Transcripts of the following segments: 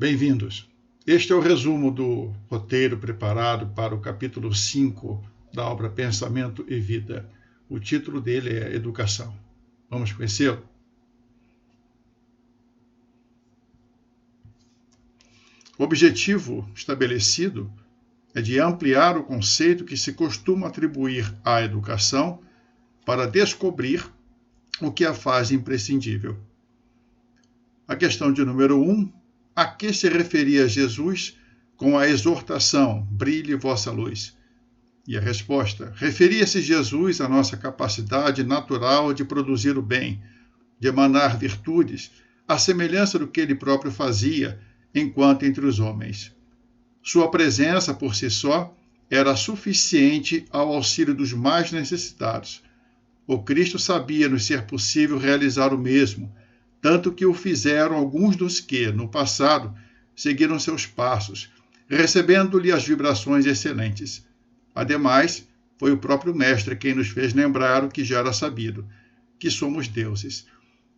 Bem-vindos. Este é o resumo do roteiro preparado para o capítulo 5 da obra Pensamento e Vida. O título dele é Educação. Vamos conhecê-lo? O objetivo estabelecido é de ampliar o conceito que se costuma atribuir à educação para descobrir o que a faz imprescindível. A questão de número 1, a que se referia Jesus com a exortação, brilhe vossa luz? E a resposta, referia-se Jesus à nossa capacidade natural de produzir o bem, de emanar virtudes, à semelhança do que ele próprio fazia enquanto entre os homens. Sua presença por si só era suficiente ao auxílio dos mais necessitados. O Cristo sabia nos ser possível realizar o mesmo, tanto que o fizeram alguns dos que, no passado, seguiram seus passos, recebendo-lhe as vibrações excelentes. Ademais, foi o próprio Mestre quem nos fez lembrar o que já era sabido, que somos deuses.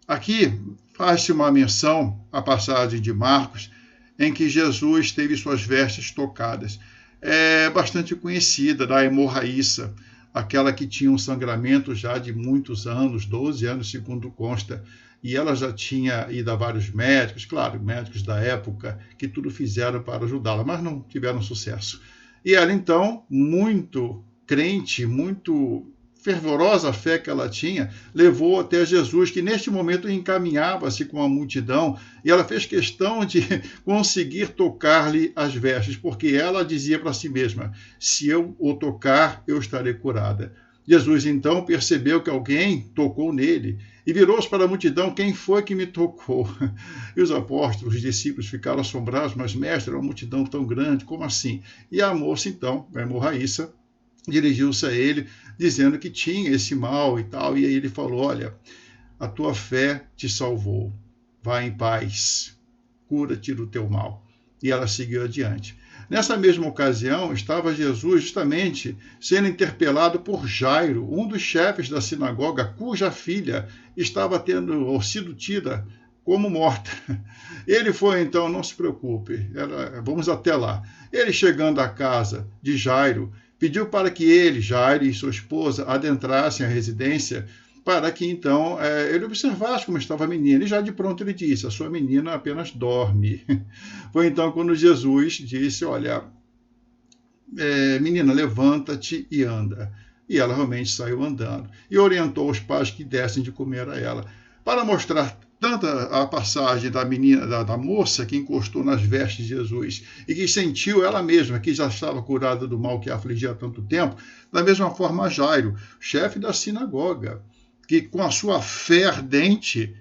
Aqui faz-se uma menção à passagem de Marcos, em que Jesus teve suas vestes tocadas. É bastante conhecida da hemorraíça, aquela que tinha um sangramento já de muitos anos, 12 anos, segundo consta, e ela já tinha ido a vários médicos, claro, médicos da época, que tudo fizeram para ajudá-la, mas não tiveram sucesso. E ela, então, muito crente, muito fervorosa a fé que ela tinha, levou até Jesus, que neste momento encaminhava-se com a multidão, e ela fez questão de conseguir tocar-lhe as vestes, porque ela dizia para si mesma, se eu o tocar, eu estarei curada. Jesus, então, percebeu que alguém tocou nele e virou-se para a multidão, quem foi que me tocou? E os apóstolos, os discípulos ficaram assombrados, mas mestre, uma multidão tão grande, como assim? E a moça, então, a hemorraíça, dirigiu-se a ele, dizendo que tinha esse mal e tal, e aí ele falou, olha, a tua fé te salvou, vai em paz, cura-te do teu mal. E ela seguiu adiante. Nessa mesma ocasião, estava Jesus justamente sendo interpelado por Jairo, um dos chefes da sinagoga, cuja filha estava tendo sido tida como morta. Ele foi, então, não se preocupe, vamos até lá. Ele, chegando à casa de Jairo, pediu para que ele, Jairo e sua esposa, adentrassem a residência para que, então, ele observasse como estava a menina. E já de pronto ele disse, a sua menina apenas dorme. Foi então quando Jesus disse, olha, menina, levanta-te e anda. E ela realmente saiu andando. E orientou os pais que dessem de comer a ela. Para mostrar tanto a passagem da menina, da moça que encostou nas vestes de Jesus e que sentiu ela mesma que já estava curada do mal que a afligia há tanto tempo, da mesma forma Jairo, chefe da sinagoga, que com a sua fé ardente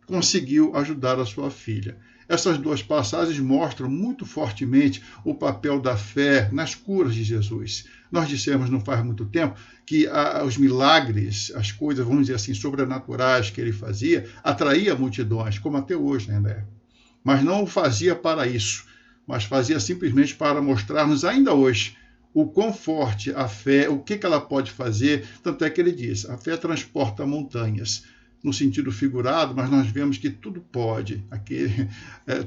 conseguiu ajudar a sua filha. Essas duas passagens mostram muito fortemente o papel da fé nas curas de Jesus. Nós dissemos não faz muito tempo que os milagres, as coisas, vamos dizer assim, sobrenaturais que ele fazia, atraía multidões, como até hoje, né? Mas não o fazia para isso, mas fazia simplesmente para mostrar-nos ainda hoje o quão forte a fé, o que ela pode fazer. Tanto é que ele diz, a fé transporta montanhas, no sentido figurado, mas nós vemos que tudo pode,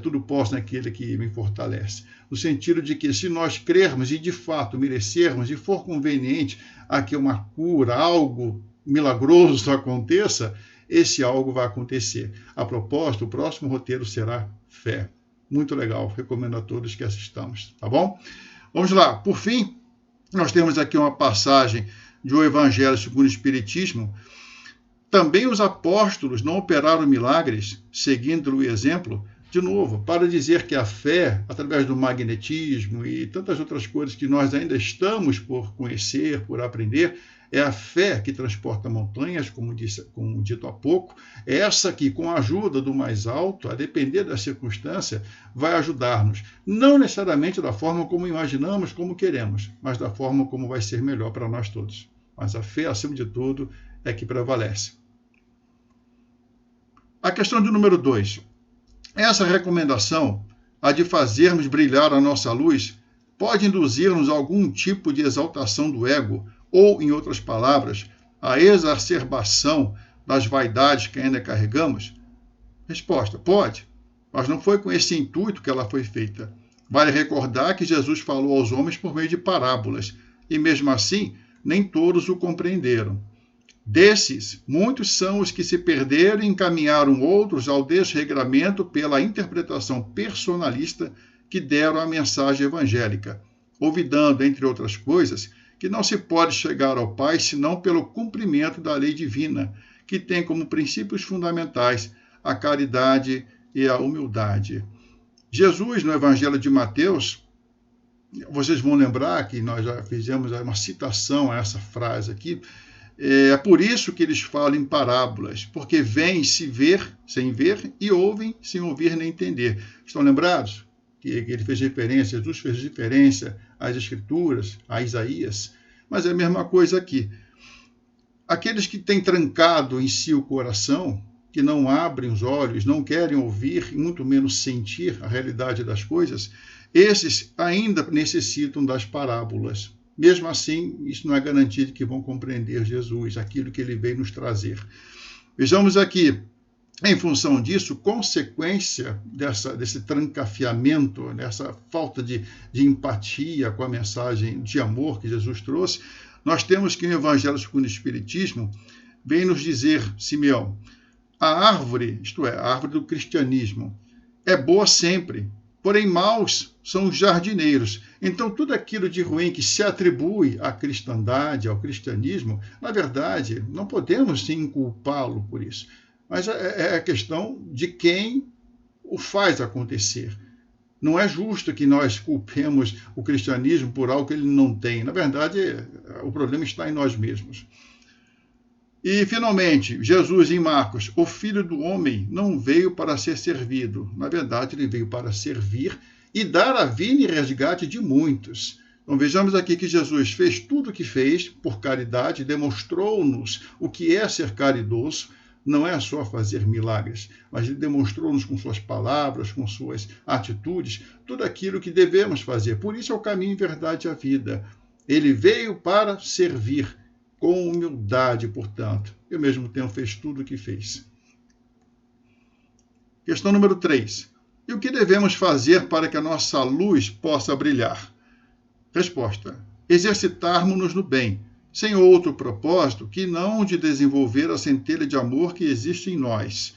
tudo posso naquele que me fortalece. No sentido de que se nós crermos e de fato merecermos e for conveniente a que uma cura, algo milagroso aconteça, esse algo vai acontecer. A propósito, o próximo roteiro será fé. Muito legal, recomendo a todos que assistamos, tá bom? Vamos lá, por fim, nós temos aqui uma passagem do Evangelho segundo o Espiritismo. Também os apóstolos não operaram milagres, seguindo o exemplo, de novo, para dizer que a fé, através do magnetismo e tantas outras coisas que nós ainda estamos por conhecer, por aprender, é a fé que transporta montanhas, como dito há pouco, é essa que, com a ajuda do mais alto, a depender da circunstância, vai ajudar-nos. Não necessariamente da forma como imaginamos, como queremos, mas da forma como vai ser melhor para nós todos. Mas a fé, acima de tudo, é que prevalece. A questão de número 2. Essa recomendação, a de fazermos brilhar a nossa luz, pode induzir-nos a algum tipo de exaltação do ego, ou, em outras palavras, a exacerbação das vaidades que ainda carregamos? Resposta, pode. mas não foi com esse intuito que ela foi feita. Vale recordar que Jesus falou aos homens por meio de parábolas, e mesmo assim, nem todos o compreenderam. Desses, muitos são os que se perderam e encaminharam outros ao desregramento pela interpretação personalista que deram à mensagem evangélica, olvidando, entre outras coisas, que não se pode chegar ao Pai senão pelo cumprimento da lei divina, que tem como princípios fundamentais a caridade e a humildade. Jesus, no Evangelho de Mateus, vocês vão lembrar que nós já fizemos uma citação a essa frase aqui, é por isso que eles falam em parábolas, porque veem sem ver e ouvem sem ouvir nem entender. Estão lembrados que ele fez referência, Jesus fez referência às Escrituras, a Isaías, mas é a mesma coisa aqui. Aqueles que têm trancado em si o coração, que não abrem os olhos, não querem ouvir e muito menos sentir a realidade das coisas, esses ainda necessitam das parábolas. Mesmo assim, isso não é garantia de que vão compreender Jesus, aquilo que ele veio nos trazer. Vejamos aqui, em função disso, consequência desse trancafiamento, dessa falta de empatia com a mensagem de amor que Jesus trouxe, nós temos que o Evangelho segundo o Espiritismo vem nos dizer, Simeão, a árvore, isto é, a árvore do cristianismo, é boa sempre, porém maus são os jardineiros. Então, tudo aquilo de ruim que se atribui à cristandade, ao cristianismo, na verdade, não podemos sim culpá-lo por isso. Mas é a questão de quem o faz acontecer. Não é justo que nós culpemos o cristianismo por algo que ele não tem. Na verdade, o problema está em nós mesmos. E, finalmente, Jesus em Marcos, o Filho do Homem não veio para ser servido. Na verdade, ele veio para servir e dar a vida em resgate de muitos. Então, vejamos aqui que Jesus fez tudo o que fez por caridade, demonstrou-nos o que é ser caridoso. Não é só fazer milagres, mas ele demonstrou-nos com suas palavras, com suas atitudes, tudo aquilo que devemos fazer. Por isso é o caminho, verdade e a vida. Ele veio para servir, com humildade, portanto, e ao mesmo tempo fez tudo o que fez. Questão número 3. E o que devemos fazer para que a nossa luz possa brilhar? Resposta. Exercitarmos-nos no bem, sem outro propósito que não de desenvolver a centelha de amor que existe em nós.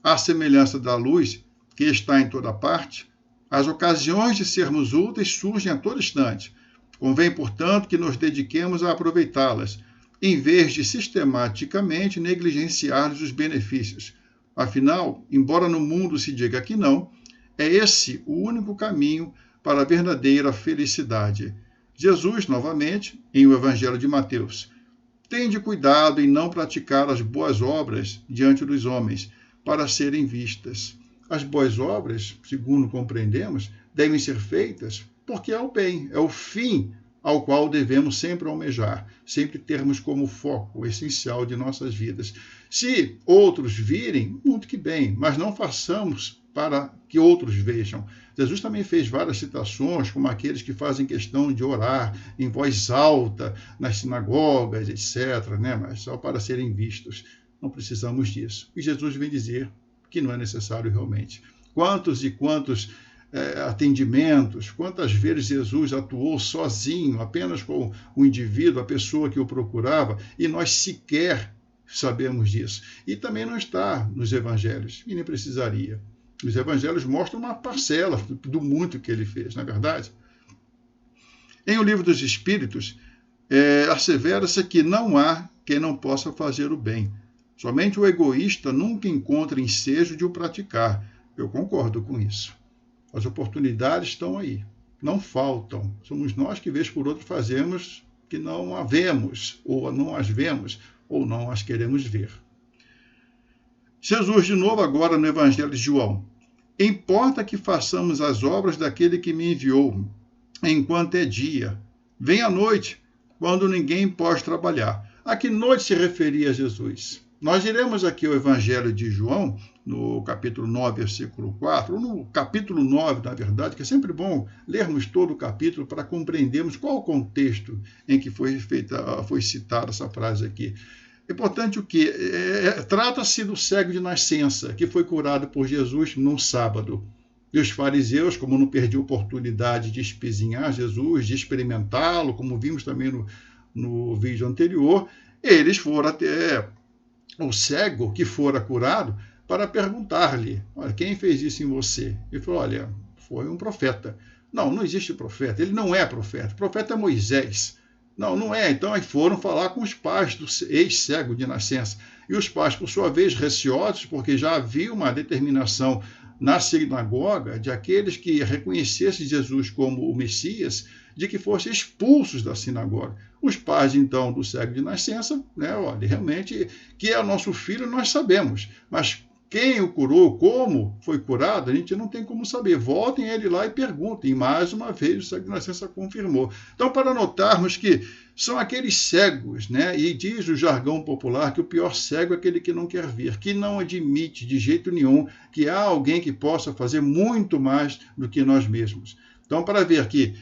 À semelhança da luz, que está em toda parte, as ocasiões de sermos úteis surgem a todo instante. Convém, portanto, que nos dediquemos a aproveitá-las, em vez de sistematicamente negligenciar os benefícios. Afinal, embora no mundo se diga que não, é esse o único caminho para a verdadeira felicidade. Jesus, novamente, em o Evangelho de Mateus, tende cuidado em não praticar as boas obras diante dos homens, para serem vistas. As boas obras, segundo compreendemos, devem ser feitas porque é o bem, é o fim ao qual devemos sempre almejar, sempre termos como foco essencial de nossas vidas. Se outros virem, muito que bem, mas não façamos para que outros vejam. Jesus também fez várias citações, como aqueles que fazem questão de orar em voz alta nas sinagogas, etc., mas só para serem vistos. Não precisamos disso. E Jesus vem dizer que não é necessário realmente. Quantos e quantos atendimentos, quantas vezes Jesus atuou sozinho, apenas com o indivíduo, a pessoa que o procurava, e nós sequer sabemos disso. E também não está nos evangelhos, e nem precisaria. Os evangelhos mostram uma parcela do muito que ele fez, não é verdade? Em O Livro dos Espíritos, assevera-se que não há quem não possa fazer o bem. Somente o egoísta nunca encontra ensejo de o praticar. Eu concordo com isso. As oportunidades estão aí, não faltam. Somos nós que, vez por outra, fazemos que não a vemos, ou não as vemos, ou não as queremos ver. Jesus, de novo, agora no Evangelho de João. Importa que façamos as obras daquele que me enviou, enquanto é dia. Vem a noite, quando ninguém pode trabalhar. A que noite se referia Jesus? Nós iremos aqui ao Evangelho de João, no capítulo 9, versículo 4, ou no capítulo 9, na verdade, que é sempre bom lermos todo o capítulo para compreendermos qual o contexto em que foi citada essa frase aqui. É importante o quê? Trata-se do cego de nascença, que foi curado por Jesus num sábado. E os fariseus, como não perdiam oportunidade de espezinhar Jesus, de experimentá-lo, como vimos também no vídeo anterior, eles foram até o cego que fora curado para perguntar-lhe, olha, quem fez isso em você? Ele falou, olha, foi um profeta. Não, não existe profeta, ele não é profeta. O profeta é Moisés. Não, não é. Então aí foram falar com os pais do ex-cego de nascença. E os pais, por sua vez, receosos, porque já havia uma determinação na sinagoga de aqueles que reconhecessem Jesus como o Messias, de que fossem expulsos da sinagoga. Os pais, então, do cego de nascença, né, olha, realmente, que é o nosso filho, nós sabemos, mas quem o curou, como foi curado, a gente não tem como saber. Voltem ele lá e perguntem. E mais uma vez o cego de nascença confirmou. Então, para notarmos que são aqueles cegos, né? E diz o jargão popular que o pior cego é aquele que não quer ver, que não admite de jeito nenhum que há alguém que possa fazer muito mais do que nós mesmos. Então, para ver que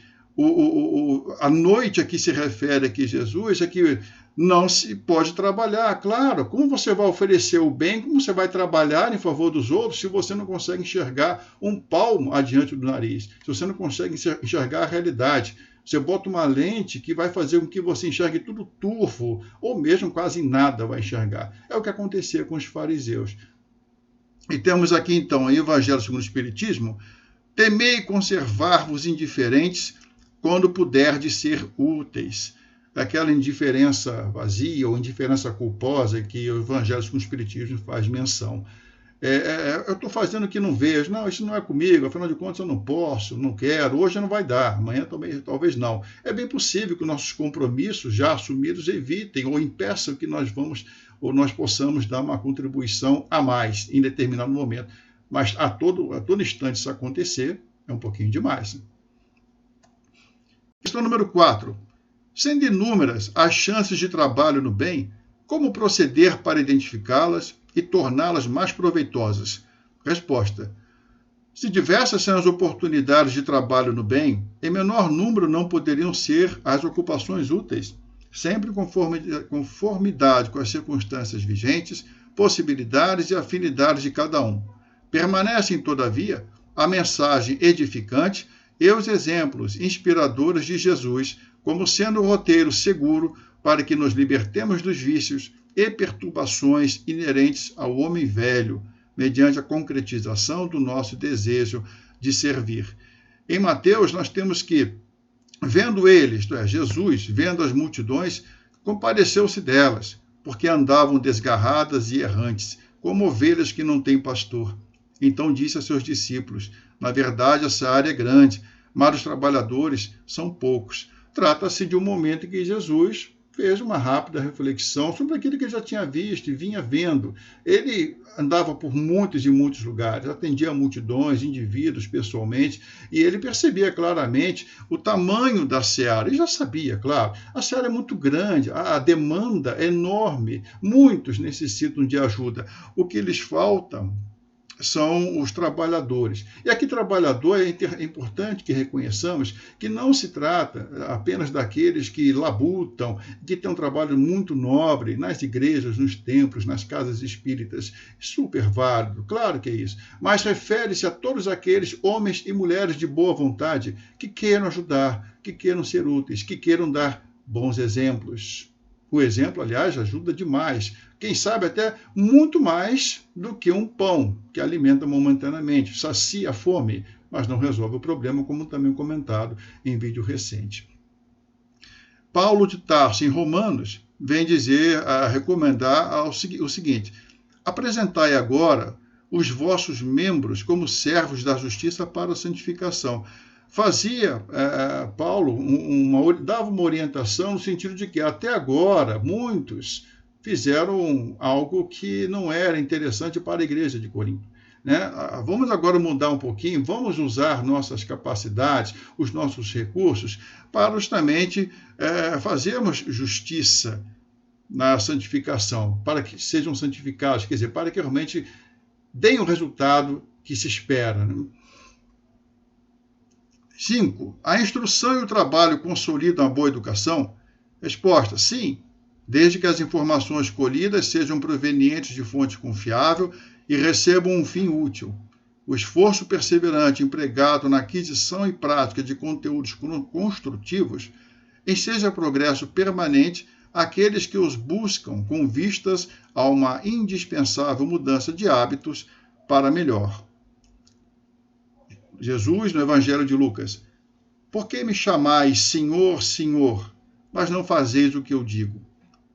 a noite a que se refere aqui Jesus é que não se pode trabalhar, claro. Como você vai oferecer o bem, como você vai trabalhar em favor dos outros se você não consegue enxergar um palmo adiante do nariz, se você não consegue enxergar a realidade? Você bota uma lente que vai fazer com que você enxergue tudo turvo, ou mesmo quase nada vai enxergar. É o que acontecia com os fariseus. E temos aqui então o Evangelho segundo o Espiritismo: temei conservar-vos indiferentes quando puderdes ser úteis. Aquela indiferença vazia ou indiferença culposa que o Evangelho com o Espiritismo faz menção. Eu estou fazendo o que não vejo, não, isso não é comigo, afinal de contas eu não posso, não quero, hoje não vai dar, amanhã também, talvez não. É bem possível que nossos compromissos já assumidos evitem ou impeçam que nós vamos ou nós possamos dar uma contribuição a mais em determinado momento. Mas a todo instante isso acontecer é um pouquinho demais. Questão número 4. Sendo inúmeras as chances de trabalho no bem, como proceder para identificá-las e torná-las mais proveitosas? Resposta. Se diversas são as oportunidades de trabalho no bem, em menor número não poderiam ser as ocupações úteis, sempre em conformidade com as circunstâncias vigentes, possibilidades e afinidades de cada um. Permanecem, todavia, a mensagem edificante e os exemplos inspiradores de Jesus, como sendo o roteiro seguro para que nos libertemos dos vícios e perturbações inerentes ao homem velho, mediante a concretização do nosso desejo de servir. Em Mateus, nós temos que, vendo ele, isto é, Jesus, vendo as multidões, compadeceu-se delas, porque andavam desgarradas e errantes, como ovelhas que não têm pastor. Então disse a seus discípulos: na verdade, essa área é grande, mas os trabalhadores são poucos. Trata-se de um momento em que Jesus fez uma rápida reflexão sobre aquilo que ele já tinha visto e vinha vendo. Ele andava por muitos e muitos lugares, atendia multidões, indivíduos pessoalmente, e ele percebia claramente o tamanho da seara. Ele já sabia, claro, a seara é muito grande, a demanda é enorme, muitos necessitam de ajuda. O que lhes falta são os trabalhadores. E aqui trabalhador é importante que reconheçamos que não se trata apenas daqueles que labutam, que têm um trabalho muito nobre nas igrejas, nos templos, nas casas espíritas. Super válido, claro que é isso. Mas refere-se a todos aqueles homens e mulheres de boa vontade que queiram ajudar, que queiram ser úteis, que queiram dar bons exemplos. O exemplo, aliás, ajuda demais. Quem sabe até muito mais do que um pão, que alimenta momentaneamente, sacia a fome, mas não resolve o problema, como também comentado em vídeo recente. Paulo de Tarso, em Romanos, vem dizer, a recomendar o seguinte: apresentai agora os vossos membros como servos da justiça para a santificação. Fazia Paulo, dava uma orientação no sentido de que até agora muitos fizeram algo que não era interessante para a igreja de Corinto. Né? Vamos agora mudar um pouquinho, vamos usar nossas capacidades, os nossos recursos, para justamente fazermos justiça na santificação, para que sejam santificados, quer dizer, para que realmente deem o resultado que se espera. Né? 5. A instrução e o trabalho consolidam a boa educação? Resposta: sim. desde que as informações colhidas sejam provenientes de fonte confiável e recebam um fim útil. O esforço perseverante empregado na aquisição e prática de conteúdos construtivos enseja progresso permanente àqueles que os buscam com vistas a uma indispensável mudança de hábitos para melhor. Jesus, no Evangelho de Lucas: por que me chamais Senhor, Senhor, mas não fazeis o que eu digo?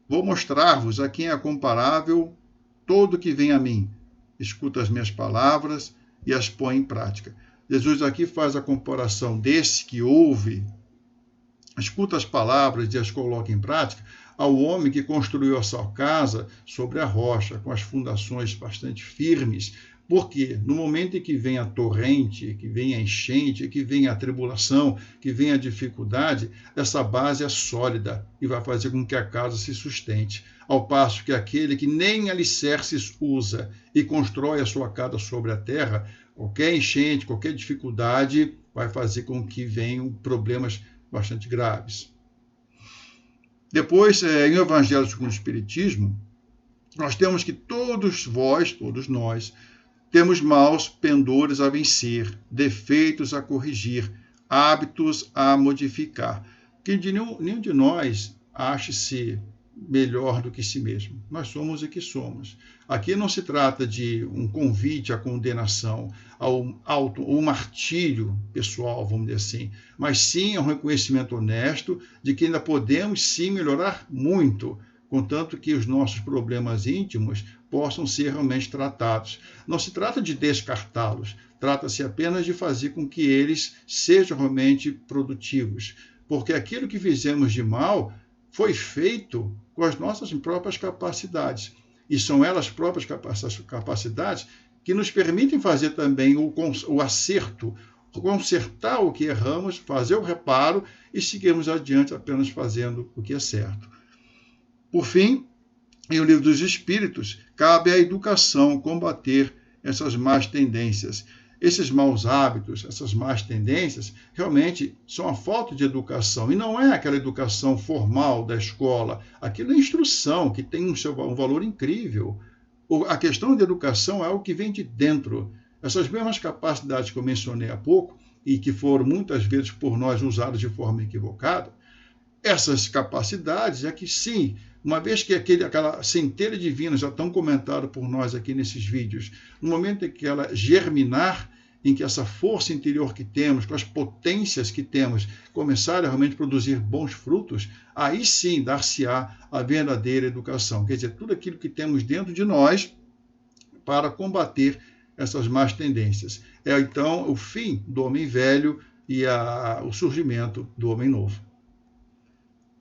Vou mostrar-vos a quem é comparável todo que vem a mim, escuta as minhas palavras e as põe em prática. Jesus aqui faz a comparação desse que ouve, escuta as palavras e as coloca em prática, ao homem que construiu a sua casa sobre a rocha, com as fundações bastante firmes, porque no momento em que vem a torrente, que vem a enchente, que vem a tribulação, que vem a dificuldade, essa base é sólida e vai fazer com que a casa se sustente. Ao passo que aquele que nem alicerces usa e constrói a sua casa sobre a terra, qualquer enchente, qualquer dificuldade vai fazer com que venham problemas bastante graves. Depois, em O Evangelho segundo o Espiritismo, nós temos que todos nós, temos maus pendores a vencer, defeitos a corrigir, hábitos a modificar. Que nenhum de nós ache-se melhor do que si mesmo. Nós somos o que somos. Aqui não se trata de um convite à condenação, ao martírio pessoal, vamos dizer assim, mas sim a um reconhecimento honesto de que ainda podemos sim melhorar muito, contanto que os nossos problemas íntimos possam ser realmente tratados. Não se trata de descartá-los, trata-se apenas de fazer com que eles sejam realmente produtivos, porque aquilo que fizemos de mal foi feito com as nossas próprias capacidades, e são elas próprias capacidades que nos permitem fazer também o acerto, consertar o que erramos, fazer o reparo e seguirmos adiante apenas fazendo o que é certo. Por fim, em O Livro dos Espíritos, cabe à educação combater essas más tendências. Esses maus hábitos, essas más tendências, realmente são a falta de educação. E não é aquela educação formal da escola. Aquilo é instrução, que tem um valor incrível. A questão de educação é algo que vem de dentro. Essas mesmas capacidades que eu mencionei há pouco, e que foram muitas vezes por nós usadas de forma equivocada, essas capacidades é que sim, uma vez que aquela centelha divina já tão comentada por nós aqui nesses vídeos, no momento em que ela germinar, em que essa força interior que temos, com as potências que temos, começarem a realmente produzir bons frutos, aí sim dar-se-á a verdadeira educação. Quer dizer, tudo aquilo que temos dentro de nós para combater essas más tendências. É então o fim do homem velho e o surgimento do homem novo.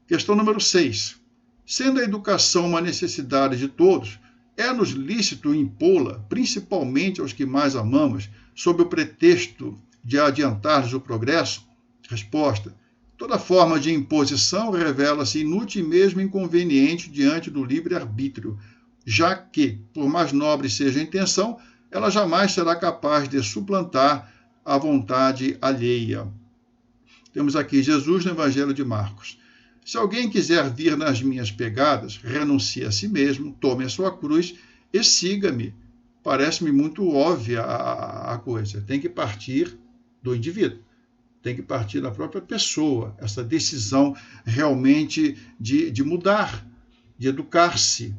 Questão número 6. Sendo a educação uma necessidade de todos, é-nos lícito impô-la, principalmente aos que mais amamos, sob o pretexto de adiantar-lhes o progresso? Resposta: toda forma de imposição revela-se inútil e mesmo inconveniente diante do livre-arbítrio, já que, por mais nobre seja a intenção, ela jamais será capaz de suplantar a vontade alheia. Temos aqui Jesus no Evangelho de Marcos. Se alguém quiser vir nas minhas pegadas, renuncie a si mesmo, tome a sua cruz e siga-me. Parece-me muito óbvia a coisa. Tem que partir do indivíduo, tem que partir da própria pessoa, essa decisão realmente de mudar, de educar-se.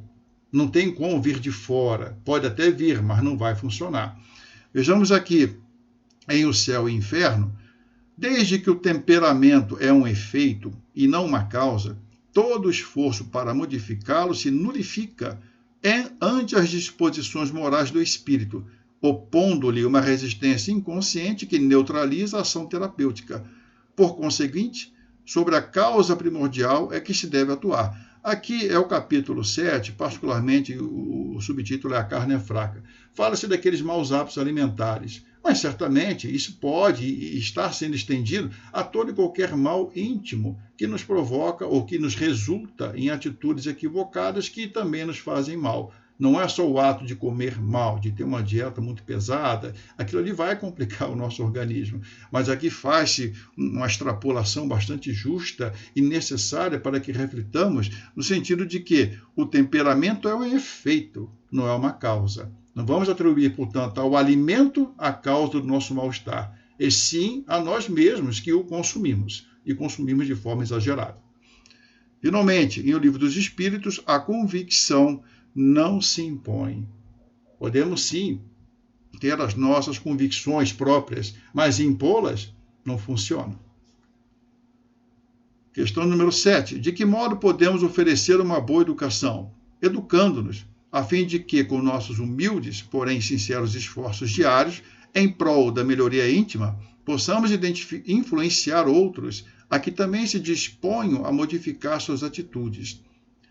Não tem como vir de fora. Pode até vir, mas não vai funcionar. Vejamos aqui em O Céu e o Inferno. Desde que o temperamento é um efeito e não uma causa, todo esforço para modificá-lo se nulifica ante as disposições morais do espírito, opondo-lhe uma resistência inconsciente que neutraliza a ação terapêutica. Por conseguinte, sobre a causa primordial é que se deve atuar. Aqui é o capítulo 7, particularmente o subtítulo é A Carne é Fraca. Fala-se daqueles maus hábitos alimentares. Mas certamente isso pode estar sendo estendido a todo e qualquer mal íntimo que nos provoca ou que nos resulta em atitudes equivocadas que também nos fazem mal. Não é só o ato de comer mal, de ter uma dieta muito pesada, aquilo ali vai complicar o nosso organismo. Mas aqui faz-se uma extrapolação bastante justa e necessária para que reflitamos no sentido de que o temperamento é um efeito, não é uma causa. Não vamos atribuir, portanto, ao alimento a causa do nosso mal-estar, e sim a nós mesmos que o consumimos, e consumimos de forma exagerada. Finalmente, em O Livro dos Espíritos, a convicção não se impõe. Podemos sim ter as nossas convicções próprias, mas impô-las não funciona. Questão número 7. De que modo podemos oferecer uma boa educação? Educando-nos, a fim de que, com nossos humildes, porém sinceros esforços diários, em prol da melhoria íntima, possamos influenciar outros a que também se disponham a modificar suas atitudes.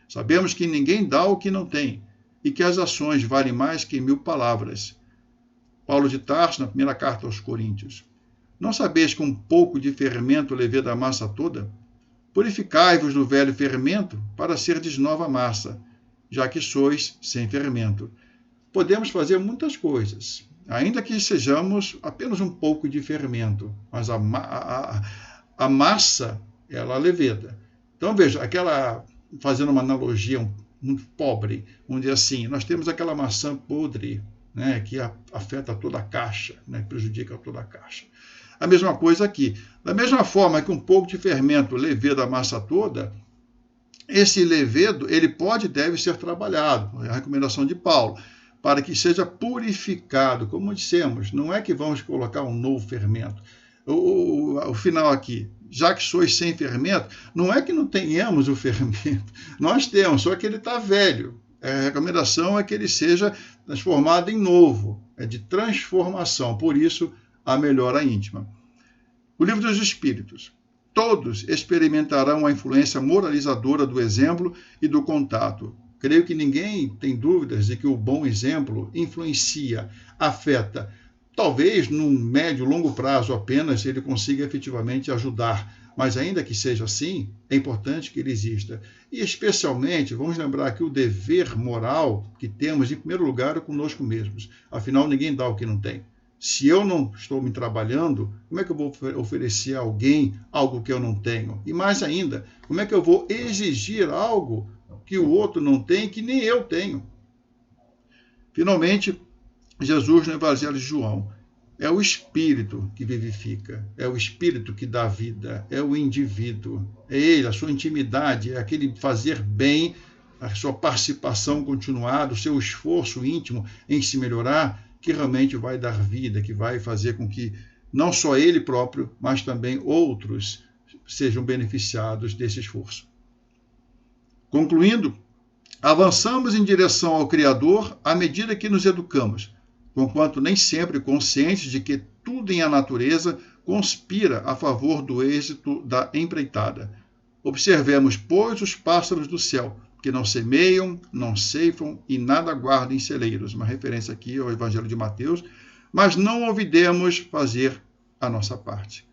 Sabemos que ninguém dá o que não tem, e que as ações valem mais que 1000 palavras. Paulo de Tarso, na primeira carta aos Coríntios. Não sabeis que um pouco de fermento leveda a massa toda? Purificai-vos do velho fermento, para serdes nova massa, já que sois sem fermento. Podemos fazer muitas coisas, ainda que sejamos apenas um pouco de fermento, mas a massa, ela leveda. Então, veja, fazendo uma analogia muito pobre, vamos dizer assim, nós temos aquela maçã podre, né, que afeta toda a caixa, né, prejudica toda a caixa. A mesma coisa aqui. Da mesma forma que um pouco de fermento leveda a massa toda, esse levedo, ele pode e deve ser trabalhado, é a recomendação de Paulo, para que seja purificado, como dissemos, não é que vamos colocar um novo fermento. O final aqui, já que sois sem fermento, não é que não tenhamos o fermento, nós temos, só que ele está velho. A recomendação é que ele seja transformado em novo, é de transformação, por isso a melhora íntima. O Livro dos Espíritos. Todos experimentarão a influência moralizadora do exemplo e do contato. Creio que ninguém tem dúvidas de que o bom exemplo influencia, afeta. Talvez num médio, longo prazo apenas ele consiga efetivamente ajudar, mas ainda que seja assim, é importante que ele exista. E especialmente, vamos lembrar que o dever moral que temos, em primeiro lugar, é conosco mesmos. Afinal, ninguém dá o que não tem. Se eu não estou me trabalhando, como é que eu vou oferecer a alguém algo que eu não tenho? E mais ainda, como é que eu vou exigir algo que o outro não tem, que nem eu tenho? Finalmente, Jesus no Evangelho de João. É o Espírito que vivifica, é o Espírito que dá vida, é o indivíduo, é ele, a sua intimidade, é aquele fazer bem, a sua participação continuada, o seu esforço íntimo em se melhorar, que realmente vai dar vida, que vai fazer com que não só ele próprio, mas também outros sejam beneficiados desse esforço. Concluindo, avançamos em direção ao Criador à medida que nos educamos, conquanto nem sempre conscientes de que tudo em a natureza conspira a favor do êxito da empreitada. Observemos, pois, os pássaros do céu, que não semeiam, não ceifam e nada guardam em celeiros. Uma referência aqui ao Evangelho de Mateus, mas não olvidemos fazer a nossa parte.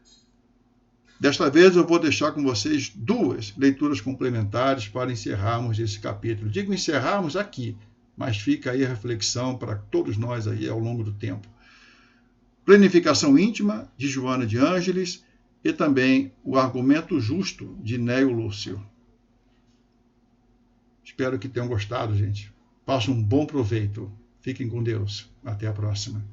Desta vez eu vou deixar com vocês 2 leituras complementares para encerrarmos esse capítulo. Digo encerrarmos aqui, mas fica aí a reflexão para todos nós aí ao longo do tempo. Planificação íntima, de Joana de Ângeles, e também o Argumento Justo, de Neo Lúcio. Espero que tenham gostado, gente. Façam um bom proveito. Fiquem com Deus. Até a próxima.